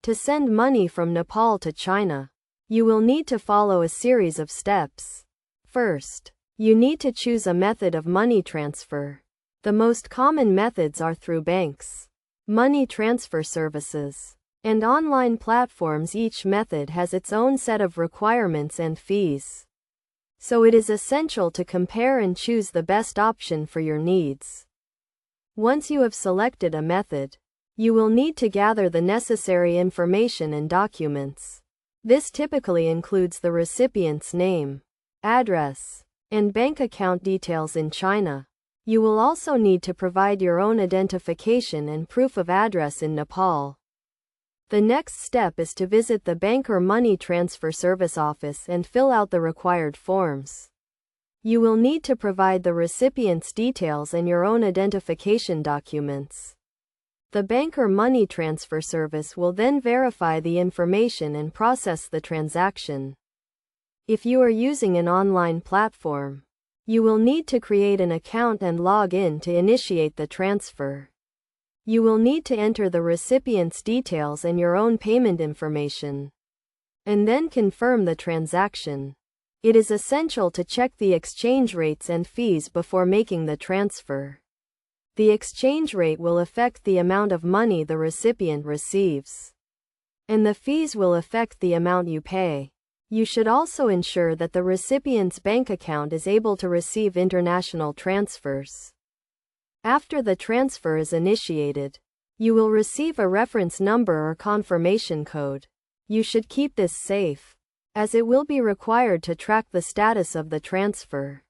To send money from Nepal to China, you will need to follow a series of steps. First, you need to choose a method of money transfer. The most common methods are through banks, money transfer services, and online platforms. Each method has its own set of requirements and fees, so it is essential to compare and choose the best option for your needs. Once you have selected a method, you will need to gather the necessary information and documents. This typically includes the recipient's name, address, and bank account details in China. You will also need to provide your own identification and proof of address in Nepal. The next step is to visit the bank or money transfer service office and fill out the required forms. You will need to provide the recipient's details and your own identification documents. The bank or money transfer service will then verify the information and process the transaction. If you are using an online platform, you will need to create an account and log in to initiate the transfer. You will need to enter the recipient's details and your own payment information, and then confirm the transaction. It is essential to check the exchange rates and fees before making the transfer. The exchange rate will affect the amount of money the recipient receives, and the fees will affect the amount you pay. You should also ensure that the recipient's bank account is able to receive international transfers. After the transfer is initiated, you will receive a reference number or confirmation code. You should keep this safe, as it will be required to track the status of the transfer.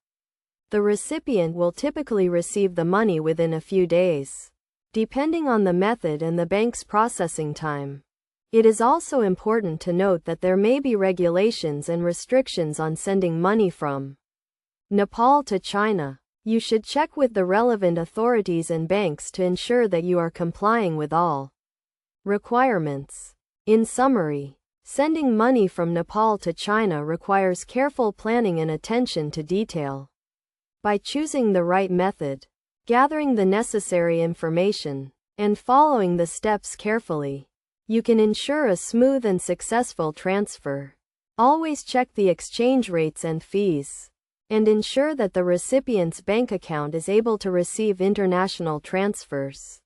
The recipient will typically receive the money within a few days, depending on the method and the bank's processing time. It is also important to note that there may be regulations and restrictions on sending money from Nepal to China. You should check with the relevant authorities and banks to ensure that you are complying with all requirements. In summary, sending money from Nepal to China requires careful planning and attention to detail. By choosing the right method, gathering the necessary information, and following the steps carefully, you can ensure a smooth and successful transfer. Always check the exchange rates and fees, and ensure that the recipient's bank account is able to receive international transfers.